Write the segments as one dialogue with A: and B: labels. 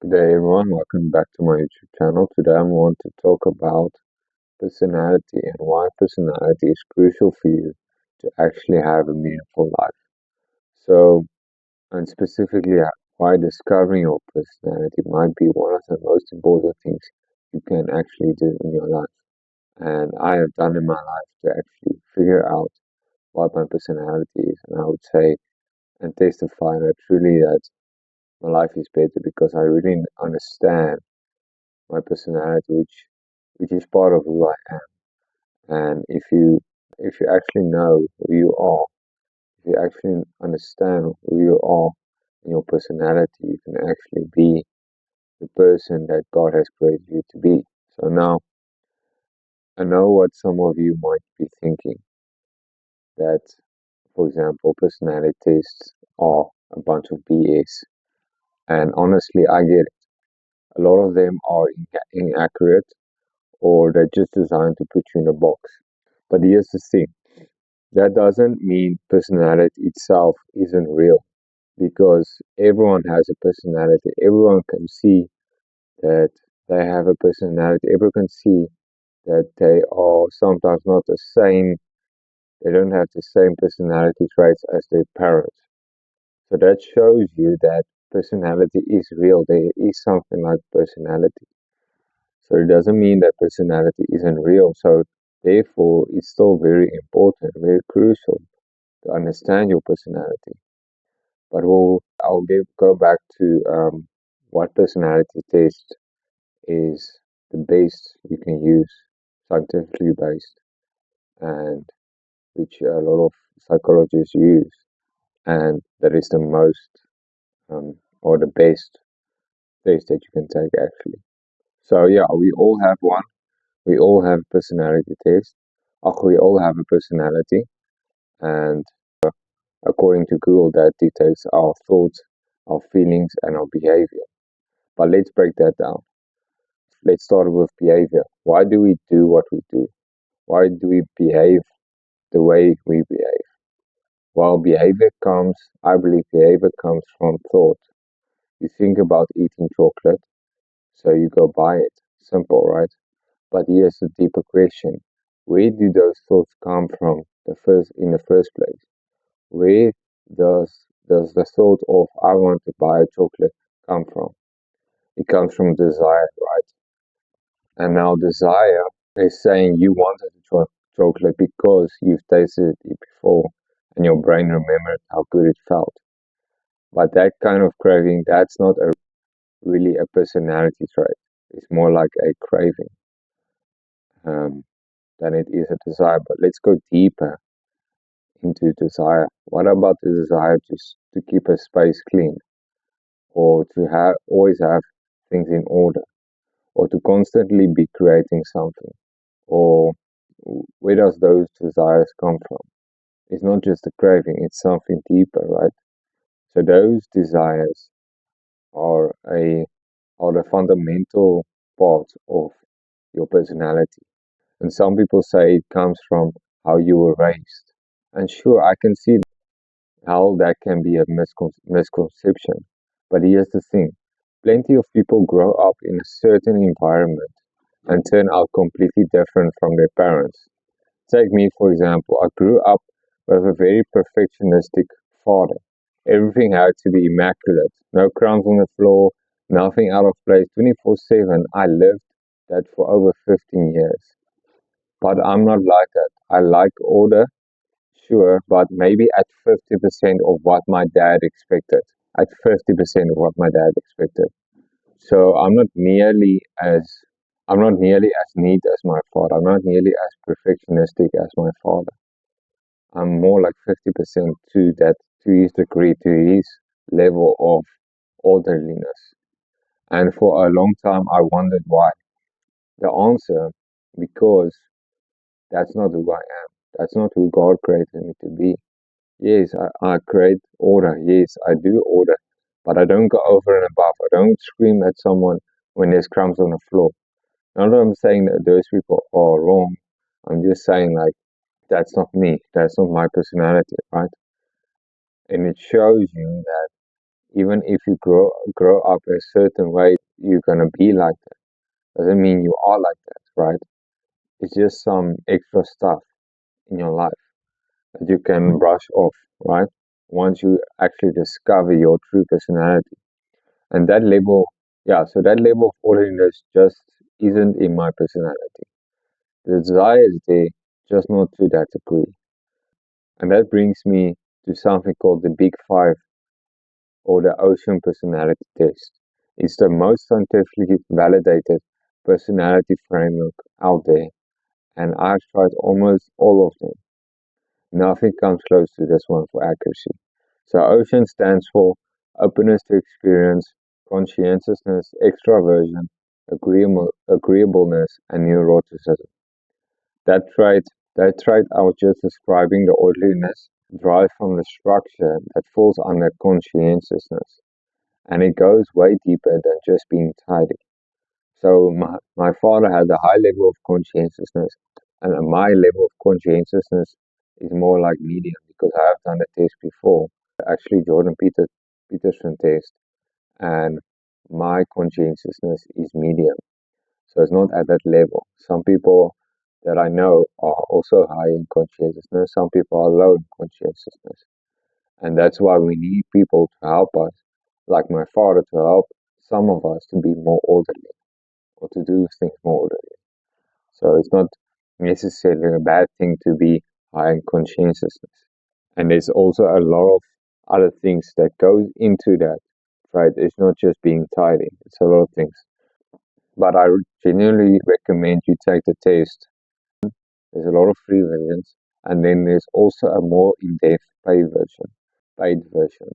A: Good day, everyone. Welcome back to my YouTube channel. Today, I want to talk about personality and why personality is crucial for you to actually have a meaningful life. So, and specifically, why discovering your personality might be one of the most important things you can actually do in your life. And I have done in my life to actually figure out what my personality is. And I would say and testify that truly that my life is better because I really understand my personality, which is part of who I am. And if you actually know who you are, if you actually understand who you are and your personality, you can actually be the person that God has created you to be. So now I know what some of you might be thinking that, for example, personality tests are a bunch of BS. And honestly, I get it. A lot of them are inaccurate or they're just designed to put you in a box. But here's the thing, that doesn't mean personality itself isn't real because everyone has a personality. Everyone can see that they have a personality. Everyone can see that they are sometimes not the same, they don't have the same personality traits as their parents. So that shows you that personality is real. There is something like personality. So it doesn't mean that personality isn't real. So therefore, it's still very important, very crucial to understand your personality. But go back to what personality test is the best you can use, scientifically based, and which a lot of psychologists use, and that is the most or the best test that you can take actually. So yeah, we all have one. We all have a personality test. We all have a personality, and according to Google, that dictates our thoughts, our feelings, and our behavior. But let's break that down. Let's start with behavior. Why do we do what we do? Why do we behave the way we behave? Well, I believe behavior comes from thought. You think about eating chocolate, so you go buy it. Simple, right? But here's the deeper question. Where do those thoughts come from in the first place? Where does the thought of I want to buy a chocolate come from? It comes from desire, right? And now desire is saying you wanted chocolate because you've tasted it before and your brain remembered how good it felt. But that kind of craving, that's not really a personality trait. It's more like a craving um, than it is a desire. But let's go deeper into desire. What about the desire to keep a space clean or to always have things in order or to constantly be creating something? Or where does those desires come from? It's not just a craving, it's something deeper, right? So those desires are the fundamental part of your personality. And some people say it comes from how you were raised. And sure, I can see how that can be a misconception. But here's the thing, plenty of people grow up in a certain environment and turn out completely different from their parents. Take me, for example. I grew up with a very perfectionistic father. Everything had to be immaculate. No crumbs on the floor, nothing out of place, 24/7. I lived that for over 15 years. But I'm not like that. I like order, sure, but maybe at 50% of what my dad expected. At 50% of what my dad expected. So I'm not nearly as neat as my father. I'm not nearly as perfectionistic as my father. I'm more like 50% to his degree, to his level of orderliness. And for a long time, I wondered why. The answer, because that's not who I am. That's not who God created me to be. Yes, I create order. Yes, I do order. But I don't go over and above. I don't scream at someone when there's crumbs on the floor. Not that I'm saying that those people are wrong. I'm just saying, like, that's not me. That's not my personality, right? And it shows you that Even if you grow up a certain way, you're gonna be like that. Doesn't mean you are like that, right? It's just some extra stuff in your life that you can brush off, right? Once you actually discover your true personality. And that label, yeah, so that label of orderliness just isn't in my personality. The desire is there, just not to that degree. And that brings me to something called the Big Five or the Ocean Personality Test. It's the most scientifically validated personality framework out there, and I've tried almost all of them. Nothing comes close to this one for accuracy. So Ocean stands for openness to experience, conscientiousness, extraversion, agreeableness, and neuroticism. That trait, that trait I was just describing, the orderliness, derives from the structure that falls under conscientiousness, and it goes way deeper than just being tidy. So my father had a high level of conscientiousness, and my level of conscientiousness is more like medium because I have done the test before, actually Peterson test, and my conscientiousness is medium. So it's not at that level. Some people that I know are also high in conscientiousness. Some people are low in conscientiousness, and that's why we need people to help us, like my father, to help some of us to be more orderly or to do things more orderly. So it's not necessarily a bad thing to be high in conscientiousness. And there's also a lot of other things that goes into that, right? It's not just being tidy. It's a lot of things. But I genuinely recommend you take the test. There's a lot of free versions, and then there's also a more in-depth paid version. Paid version.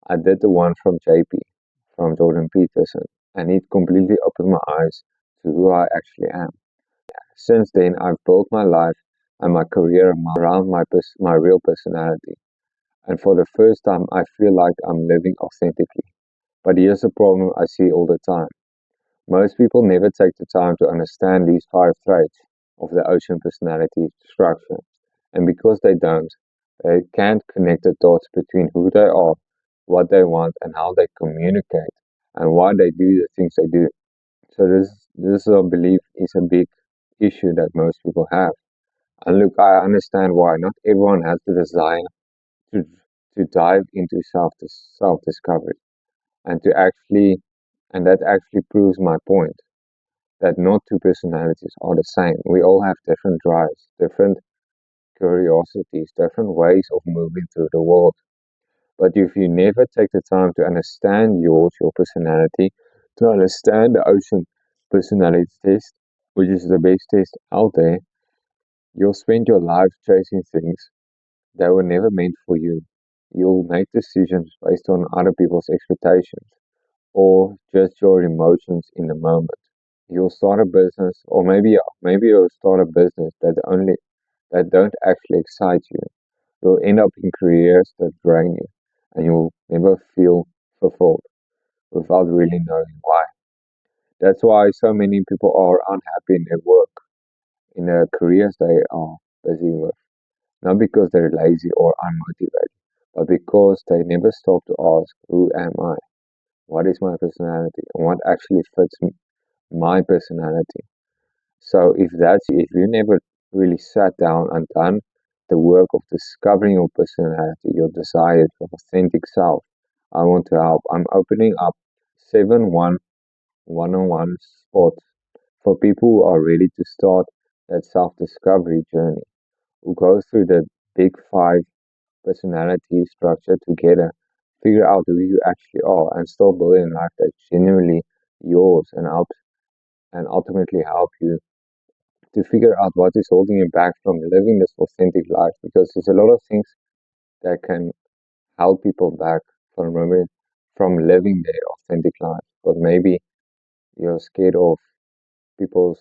A: I did the one from JP, from Jordan Peterson, and it completely opened my eyes to who I actually am. Since then, I've built my life and my career around my real personality. And for the first time, I feel like I'm living authentically. But here's a problem I see all the time. Most people never take the time to understand these five traits of the ocean personality structure. And because they don't, they can't connect the dots between who they are, what they want, and how they communicate, and why they do the things they do. So this I believe is a big issue that most people have. And look, I understand why. Not everyone has the desire to to dive into self discovery and to actually and that actually proves my point that not two personalities are the same. We all have different drives, different curiosities, different ways of moving through the world. But if you never take the time to understand your personality, to understand the ocean personality test, which is the best test out there, you'll spend your life chasing things that were never meant for you. You'll make decisions based on other people's expectations or just your emotions in the moment. You'll start a business, or maybe you'll start a business that don't actually excite you. You'll end up in careers that drain you, and you'll never feel fulfilled without really knowing why. That's why so many people are unhappy in their work, in the careers they are busy with. Not because they're lazy or unmotivated, but because they never stop to ask, who am I? What is my personality? And what actually fits my personality? So if that's you, if you never really sat down and done the work of discovering your personality, your desired, your authentic self, I want to help. I'm opening up 7 one-on-one spots for people who are ready to start that self-discovery journey, who go through the big five personality structure together, figure out who you actually are, and start building a life that's genuinely yours and ultimately help you to figure out what is holding you back from living this authentic life, because there's a lot of things that can hold people back from living their authentic life. But maybe you're scared of people's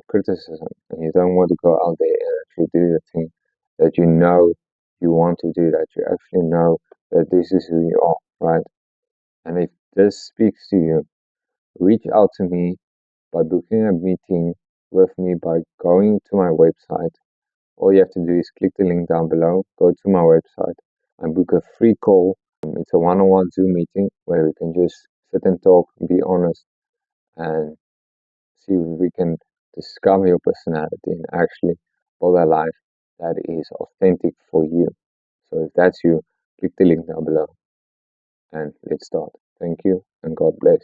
A: criticism and you don't want to go out there and actually do the thing that you know you want to do, that you actually know that this is who you are, right? And if this speaks to you, reach out to me by booking a meeting with me by going to my website. All you have to do is click the link down below, go to my website, and book a free call It's a one-on-one Zoom meeting where we can just sit and talk, be honest, and see if we can discover your personality and actually build a life that is authentic for you. So if that's you, click the link down below and let's start. Thank you and God bless.